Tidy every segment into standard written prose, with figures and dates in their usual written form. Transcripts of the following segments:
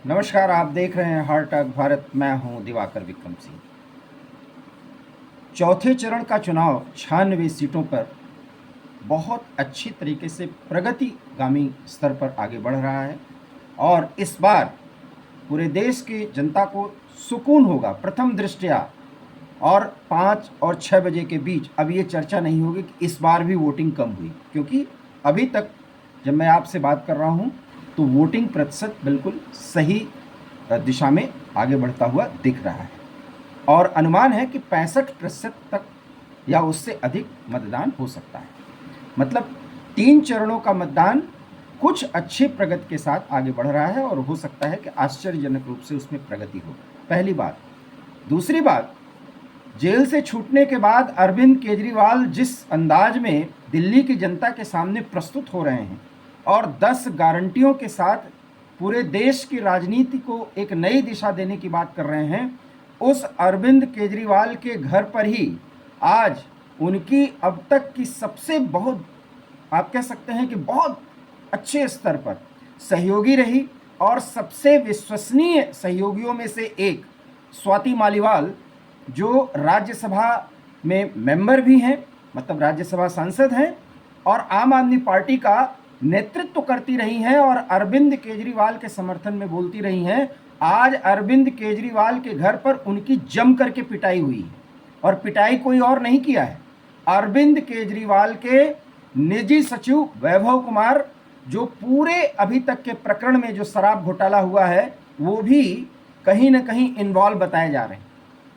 नमस्कार, आप देख रहे हैं हार्ट टॉक भारत। मैं हूं दिवाकर विक्रम सिंह। चौथे चरण का चुनाव 96 सीटों पर बहुत अच्छी तरीके से प्रगतिगामी स्तर पर आगे बढ़ रहा है और इस बार पूरे देश की जनता को सुकून होगा प्रथम दृष्टया। और 5 और 6 बजे के बीच अब ये चर्चा नहीं होगी कि इस बार भी वोटिंग कम हुई, क्योंकि अभी तक जब मैं आपसे बात कर रहा हूँ तो वोटिंग प्रतिशत बिल्कुल सही दिशा में आगे बढ़ता हुआ दिख रहा है और अनुमान है कि 65% तक या उससे अधिक मतदान हो सकता है। मतलब 3 चरणों का मतदान कुछ अच्छी प्रगति के साथ आगे बढ़ रहा है और हो सकता है कि आश्चर्यजनक रूप से उसमें प्रगति हो। पहली बात। दूसरी बात, जेल से छूटने के बाद अरविंद केजरीवाल जिस अंदाज में दिल्ली की जनता के सामने प्रस्तुत हो रहे हैं और 10 गारंटियों के साथ पूरे देश की राजनीति को एक नई दिशा देने की बात कर रहे हैं, उस अरविंद केजरीवाल के घर पर ही आज उनकी अब तक की सबसे बहुत, आप कह सकते हैं कि बहुत अच्छे स्तर पर सहयोगी रही और सबसे विश्वसनीय सहयोगियों में से एक स्वाति मालीवाल, जो राज्यसभा में मेंबर भी हैं, मतलब राज्यसभा सांसद हैं और आम आदमी पार्टी का नेतृत्व करती रही हैं और अरविंद केजरीवाल के समर्थन में बोलती रही हैं। आज अरविंद केजरीवाल के घर पर उनकी जम करके पिटाई हुई है और पिटाई कोई और नहीं किया है, अरविंद केजरीवाल के निजी सचिव वैभव कुमार, जो पूरे अभी तक के प्रकरण में जो शराब घोटाला हुआ है वो भी कहीं ना कहीं इन्वॉल्व बताए जा रहे हैं।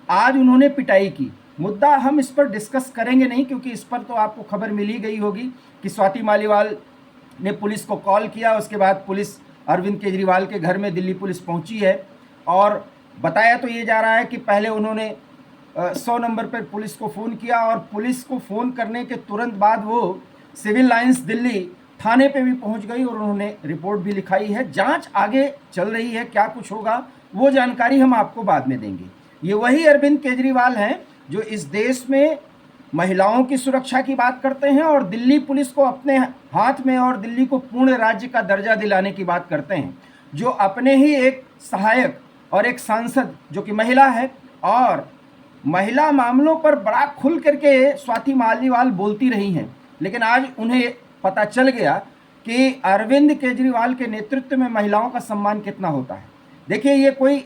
आज उन्होंने पिटाई की। मुद्दा हम इस पर डिस्कस करेंगे नहीं, क्योंकि इस पर तो आपको खबर मिली गई होगी कि स्वाति मालीवाल ने पुलिस को कॉल किया, उसके बाद पुलिस अरविंद केजरीवाल के घर में दिल्ली पुलिस पहुंची है और बताया तो ये जा रहा है कि पहले उन्होंने 100 नंबर पर पुलिस को फ़ोन किया और पुलिस को फ़ोन करने के तुरंत बाद वो सिविल लाइंस दिल्ली थाने पे भी पहुंच गई और उन्होंने रिपोर्ट भी लिखाई है। जांच आगे चल रही है, क्या कुछ होगा वो जानकारी हम आपको बाद में देंगे। ये वही अरविंद केजरीवाल हैं जो इस देश में महिलाओं की सुरक्षा की बात करते हैं और दिल्ली पुलिस को अपने हाथ में और दिल्ली को पूर्ण राज्य का दर्जा दिलाने की बात करते हैं, जो अपने ही एक सहायक और एक सांसद जो कि महिला है और महिला मामलों पर बड़ा खुल करके स्वाति मालीवाल बोलती रही हैं। लेकिन आज उन्हें पता चल गया कि अरविंद केजरीवाल के नेतृत्व में महिलाओं का सम्मान कितना होता है। देखिए, ये कोई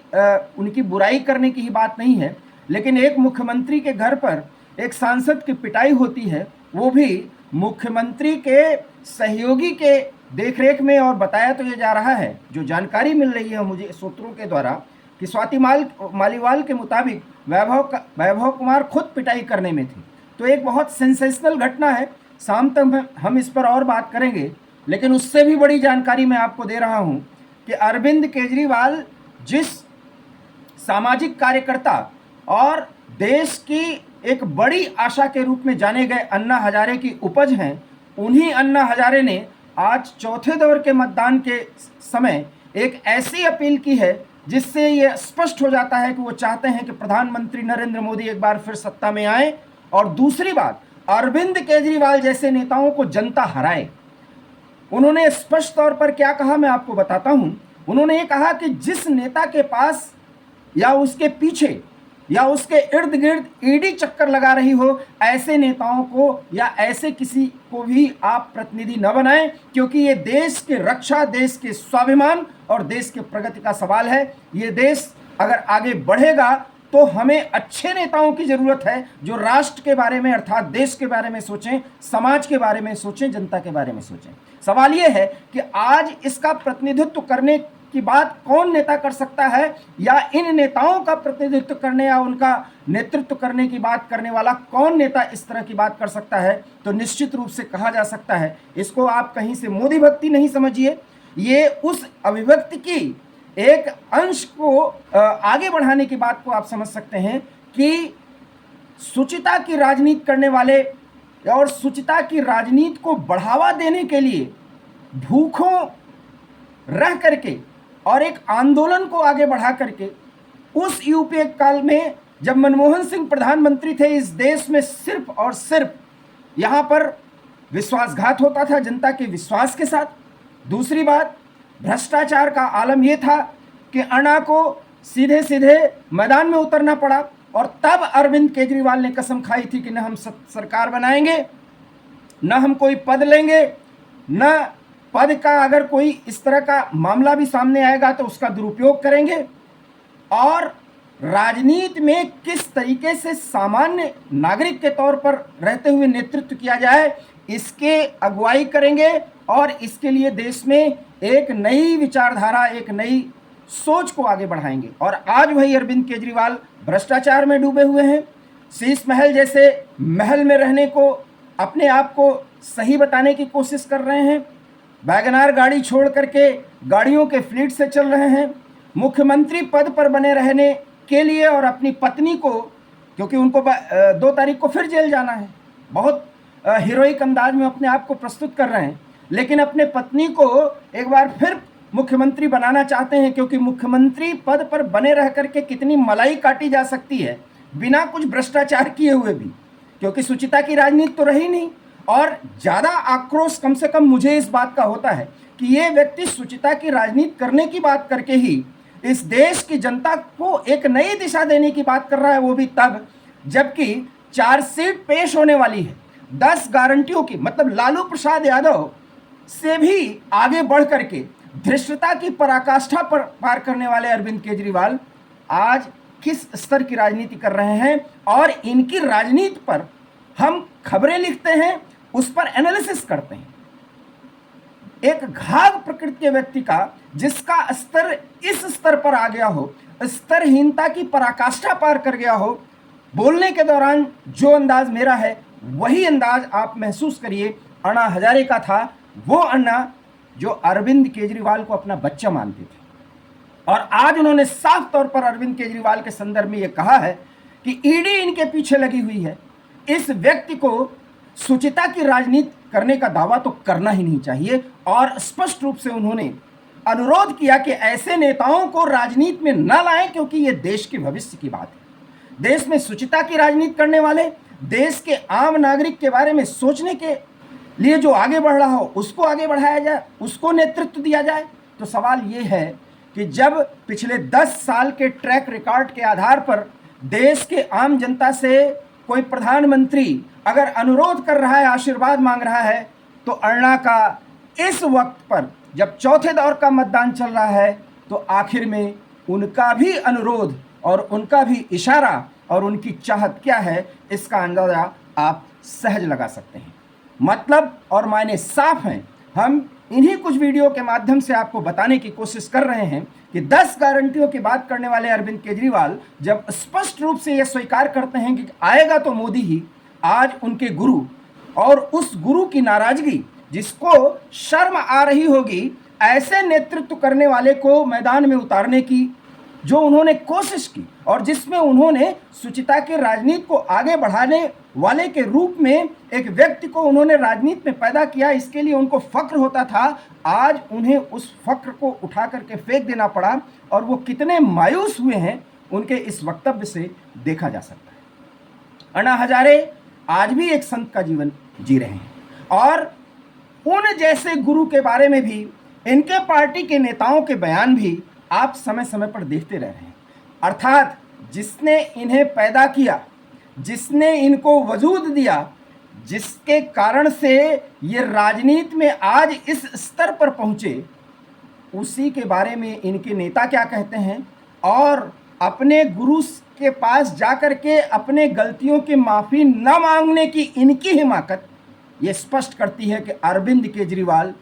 उनकी बुराई करने की ही बात नहीं है, लेकिन एक मुख्यमंत्री के घर पर एक सांसद की पिटाई होती है, वो भी मुख्यमंत्री के सहयोगी के देखरेख में। और बताया तो ये जा रहा है, जो जानकारी मिल रही है मुझे सूत्रों के द्वारा, कि स्वाति मालीवाल के मुताबिक वैभव कुमार खुद पिटाई करने में थे। तो एक बहुत सेंसेशनल घटना है। शाम तक हम इस पर और बात करेंगे, लेकिन उससे भी बड़ी जानकारी मैं आपको दे रहा हूं कि अरविंद केजरीवाल जिस सामाजिक कार्यकर्ता और देश की एक बड़ी आशा के रूप में जाने गए अन्ना हजारे की उपज हैं, उन्हीं अन्ना हजारे ने आज चौथे दौर के मतदान के समय एक ऐसी अपील की है जिससे ये स्पष्ट हो जाता है कि वो चाहते हैं कि प्रधानमंत्री नरेंद्र मोदी एक बार फिर सत्ता में आए और दूसरी बात, अरविंद केजरीवाल जैसे नेताओं को जनता हराए। उन्होंने स्पष्ट तौर पर क्या कहा मैं आपको बताता हूं। उन्होंने ये कहा कि जिस नेता के पास या उसके पीछे या उसके इर्द गिर्द ईडी चक्कर लगा रही हो, ऐसे नेताओं को या ऐसे किसी को भी आप प्रतिनिधि न बनाएं, क्योंकि ये देश की रक्षा, देश के स्वाभिमान और देश के प्रगति का सवाल है। ये देश अगर आगे बढ़ेगा तो हमें अच्छे नेताओं की जरूरत है जो राष्ट्र के बारे में अर्थात देश के बारे में सोचें, समाज के बारे में सोचें, जनता के बारे में सोचें। सवाल यह है कि आज इसका प्रतिनिधित्व करने की बात कौन नेता कर सकता है, या इन नेताओं का प्रतिनिधित्व करने या उनका नेतृत्व करने की बात करने वाला कौन नेता इस तरह की बात कर सकता है। तो निश्चित रूप से कहा जा सकता है, इसको आप कहीं से मोदी भक्ति नहीं समझिए, ये उस अभिव्यक्ति की एक अंश को आगे बढ़ाने की बात को आप समझ सकते हैं कि शुचिता की राजनीति करने वाले और शुचिता की राजनीति को बढ़ावा देने के लिए भूखों रह करके और एक आंदोलन को आगे बढ़ा करके उस यूपीए काल में जब मनमोहन सिंह प्रधानमंत्री थे, इस देश में सिर्फ और सिर्फ यहाँ पर विश्वासघात होता था जनता के विश्वास के साथ। दूसरी बात, भ्रष्टाचार का आलम यह था कि अन्ना को सीधे सीधे मैदान में उतरना पड़ा। और तब अरविंद केजरीवाल ने कसम खाई थी कि न हम सरकार बनाएंगे, न हम कोई पद लेंगे, न पद का अगर कोई इस तरह का मामला भी सामने आएगा तो उसका दुरुपयोग करेंगे, और राजनीति में किस तरीके से सामान्य नागरिक के तौर पर रहते हुए नेतृत्व किया जाए इसके अगुवाई करेंगे, और इसके लिए देश में एक नई विचारधारा, एक नई सोच को आगे बढ़ाएंगे। और आज वही अरविंद केजरीवाल भ्रष्टाचार में डूबे हुए हैं। शीश महल जैसे महल में रहने को, अपने आप को सही बताने की कोशिश कर रहे हैं। वैगनार गाड़ी छोड़ करके गाड़ियों के फ्लीट से चल रहे हैं। मुख्यमंत्री पद पर बने रहने के लिए और अपनी पत्नी को, क्योंकि उनको 2 तारीख को फिर जेल जाना है, बहुत हीरोइक अंदाज में अपने आप को प्रस्तुत कर रहे हैं, लेकिन अपने पत्नी को एक बार फिर मुख्यमंत्री बनाना चाहते हैं, क्योंकि मुख्यमंत्री पद पर बने रह करके कितनी मलाई काटी जा सकती है बिना कुछ भ्रष्टाचार किए हुए भी, क्योंकि सुचिता की राजनीति तो रही नहीं। और ज़्यादा आक्रोश कम से कम मुझे इस बात का होता है कि ये व्यक्ति सुचिता की राजनीति करने की बात करके ही इस देश की जनता को एक नई दिशा देने की बात कर रहा है, वो भी तब जबकि चार्जशीट पेश होने वाली है 10 गारंटियों की। मतलब लालू प्रसाद यादव से भी आगे बढ़ करके धृष्टता की पराकाष्ठा पर पार करने वाले अरविंद केजरीवाल आज किस स्तर की राजनीति कर रहे हैं, और इनकी राजनीति पर हम खबरें लिखते हैं, उस पर एनालिसिस करते हैं। एक घाघ प्रकृति के व्यक्ति का, जिसका स्तर इस स्तर पर आ गया हो, स्तरहीनता की पराकाष्ठा पार कर गया हो, बोलने के दौरान जो अंदाज मेरा है वही अंदाज आप महसूस करिए अन्ना हजारे का था। वो अन्ना जो अरविंद केजरीवाल को अपना बच्चा मानते थे, और आज उन्होंने साफ तौर पर अरविंद केजरीवाल के संदर्भ में यह कहा है कि ईडी इनके पीछे लगी हुई है। इस व्यक्ति को सुचिता की राजनीति करने का दावा तो करना ही नहीं चाहिए, और स्पष्ट रूप से उन्होंने अनुरोध किया कि ऐसे नेताओं को राजनीति में न लाएं, क्योंकि यह देश के भविष्य की बात है। देश में सुचिता की राजनीति करने वाले, देश के आम नागरिक के बारे में सोचने के लिए जो आगे बढ़ रहा हो उसको आगे बढ़ाया जाए, उसको नेतृत्व दिया जाए। तो सवाल ये है कि जब पिछले 10 साल के ट्रैक रिकॉर्ड के आधार पर देश के आम जनता से कोई प्रधानमंत्री अगर अनुरोध कर रहा है, आशीर्वाद मांग रहा है, तो अन्ना का इस वक्त पर जब चौथे दौर का मतदान चल रहा है, तो आखिर में उनका भी अनुरोध और उनका भी इशारा और उनकी चाहत क्या है, इसका अंदाजा आप सहज लगा सकते हैं। मतलब और मायने साफ हैं। हम इन्हीं कुछ वीडियो के माध्यम से आपको बताने की कोशिश कर रहे हैं कि 10 गारंटियों की बात करने वाले अरविंद केजरीवाल जब स्पष्ट रूप से यह स्वीकार करते हैं कि आएगा तो मोदी ही, आज उनके गुरु और उस गुरु की नाराजगी, जिसको शर्म आ रही होगी ऐसे नेतृत्व करने वाले को मैदान में उतारने की, जो उन्होंने कोशिश की और जिसमें उन्होंने सुचिता के राजनीति को आगे बढ़ाने वाले के रूप में एक व्यक्ति को उन्होंने राजनीति में पैदा किया, इसके लिए उनको फक्र होता था। आज उन्हें उस फक्र को उठा करके फेंक देना पड़ा, और वो कितने मायूस हुए हैं उनके इस वक्तव्य से देखा जा सकता है। अन्ना हजारे आज भी एक संत का जीवन जी रहे हैं, और उन जैसे गुरु के बारे में भी इनके पार्टी के नेताओं के बयान भी आप समय समय पर देखते रह रहे हैं। अर्थात जिसने इन्हें पैदा किया, जिसने इनको वजूद दिया, जिसके कारण से ये राजनीति में आज इस स्तर पर पहुंचे, उसी के बारे में इनके नेता क्या कहते हैं, और अपने गुरु के पास जाकर के अपने गलतियों की माफ़ी न मांगने की इनकी हिमाकत, ये स्पष्ट करती है कि अरविंद केजरीवाल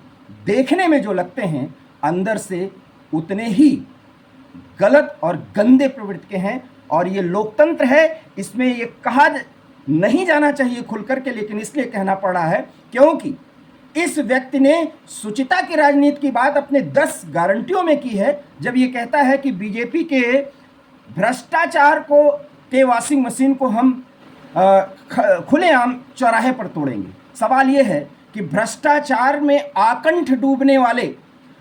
देखने में जो लगते हैं, अंदर से उतने ही गलत और गंदे प्रवृत्ति के हैं। और ये लोकतंत्र है, इसमें ये कहा नहीं जाना चाहिए खुल करके, लेकिन इसलिए कहना पड़ रहा है क्योंकि इस व्यक्ति ने सुचिता की राजनीति की बात अपने 10 गारंटियों में की है, जब ये कहता है कि बीजेपी के भ्रष्टाचार को के वॉशिंग मशीन को हम खुलेआम चौराहे पर तोड़ेंगे। सवाल ये है कि भ्रष्टाचार में आकंठ डूबने वाले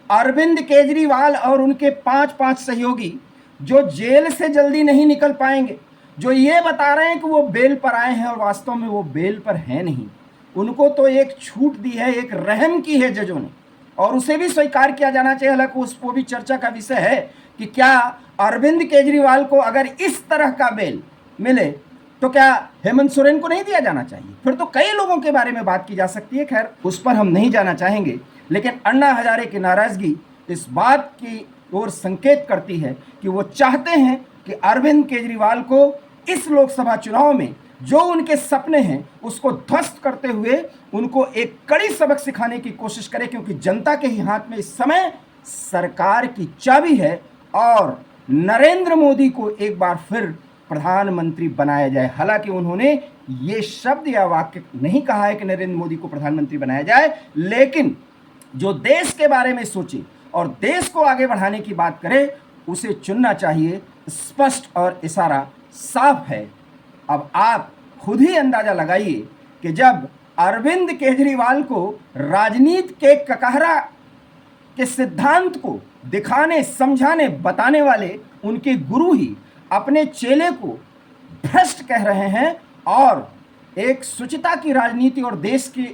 अरविंद केजरीवाल और उनके 5 सहयोगी जो जेल से जल्दी नहीं निकल पाएंगे, जो ये बता रहे हैं कि वो बेल पर आए हैं और वास्तव में वो बेल पर हैं नहीं, उनको तो एक छूट दी है, एक रहम की है जजों ने, और उसे भी स्वीकार किया जाना चाहिए। हालांकि उसको भी चर्चा का विषय है कि क्या अरविंद केजरीवाल को अगर इस तरह का बेल मिले तो क्या हेमंत सोरेन को नहीं दिया जाना चाहिए? फिर तो कई लोगों के बारे में बात की जा सकती है, खैर उस पर हम नहीं जाना चाहेंगे। लेकिन अन्ना हजारे की नाराजगी इस बात की ओर संकेत करती है कि वो चाहते हैं कि अरविंद केजरीवाल को इस लोकसभा चुनाव में जो उनके सपने हैं उसको ध्वस्त करते हुए उनको एक कड़ी सबक सिखाने की कोशिश करें, क्योंकि जनता के ही हाथ में इस समय सरकार की चाबी है और नरेंद्र मोदी को एक बार फिर प्रधानमंत्री बनाया जाए। हालांकि उन्होंने ये शब्द या वाक्य नहीं कहा है कि नरेंद्र मोदी को प्रधानमंत्री बनाया जाए, लेकिन जो देश के बारे में सोचे और देश को आगे बढ़ाने की बात करे उसे चुनना चाहिए। स्पष्ट और इशारा साफ है। अब आप खुद ही अंदाजा लगाइए कि जब अरविंद केजरीवाल को राजनीति के ककहरा के सिद्धांत को दिखाने, समझाने, बताने वाले उनके गुरु ही अपने चेले को भ्रष्ट कह रहे हैं और एक शुचिता की राजनीति और देश की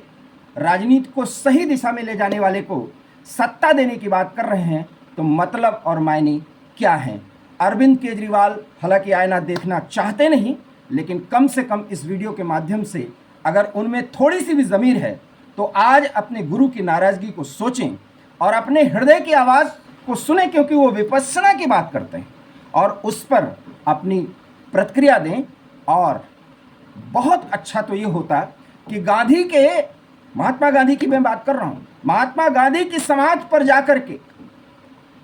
राजनीति को सही दिशा में ले जाने वाले को सत्ता देने की बात कर रहे हैं, तो मतलब और मायने क्या है? अरविंद केजरीवाल हालांकि आईना देखना चाहते नहीं, लेकिन कम से कम इस वीडियो के माध्यम से अगर उनमें थोड़ी सी भी ज़मीर है तो आज अपने गुरु की नाराज़गी को सोचें और अपने हृदय की आवाज़ को सुने, क्योंकि वो विपश्यना की बात करते हैं और उस पर अपनी प्रतिक्रिया दें। और बहुत अच्छा तो ये होता कि महात्मा गांधी की मैं बात कर रहा हूँ, महात्मा गांधी की समाज पर जाकर के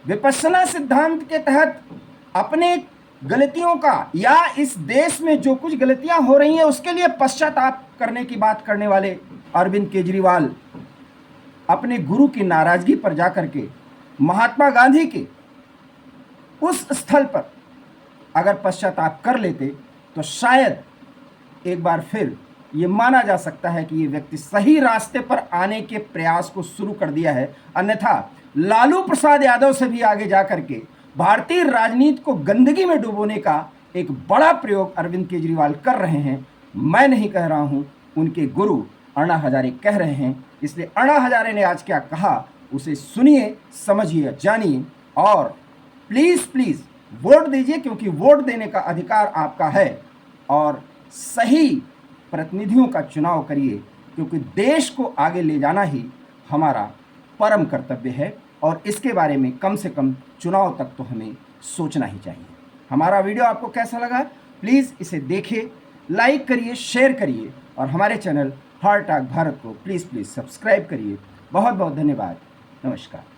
विपश्यना सिद्धांत के तहत अपने गलतियों का या इस देश में जो कुछ गलतियां हो रही हैं उसके लिए पश्चाताप करने की बात करने वाले अरविंद केजरीवाल अपने गुरु की नाराजगी पर जाकर के महात्मा गांधी के उस स्थल पर अगर पश्चाताप कर लेते तो शायद एक बार फिर ये माना जा सकता है कि ये व्यक्ति सही रास्ते पर आने के प्रयास को शुरू कर दिया है। अन्यथा लालू प्रसाद यादव से भी आगे जाकर के भारतीय राजनीति को गंदगी में डुबोने का एक बड़ा प्रयोग अरविंद केजरीवाल कर रहे हैं। मैं नहीं कह रहा हूं, उनके गुरु अन्ना हजारे कह रहे हैं। इसलिए अन्ना हजारे ने आज क्या कहा उसे सुनिए, समझिए, जानिए और प्लीज़ प्लीज़ वोट दीजिए, क्योंकि वोट देने का अधिकार आपका है और सही प्रतिनिधियों का चुनाव करिए, क्योंकि देश को आगे ले जाना ही हमारा परम कर्तव्य है और इसके बारे में कम से कम चुनाव तक तो हमें सोचना ही चाहिए। हमारा वीडियो आपको कैसा लगा प्लीज़ इसे देखिए, लाइक करिए, शेयर करिए और हमारे चैनल हार्ट टॉक भारत को प्लीज़ सब्सक्राइब करिए। बहुत बहुत धन्यवाद। नमस्कार।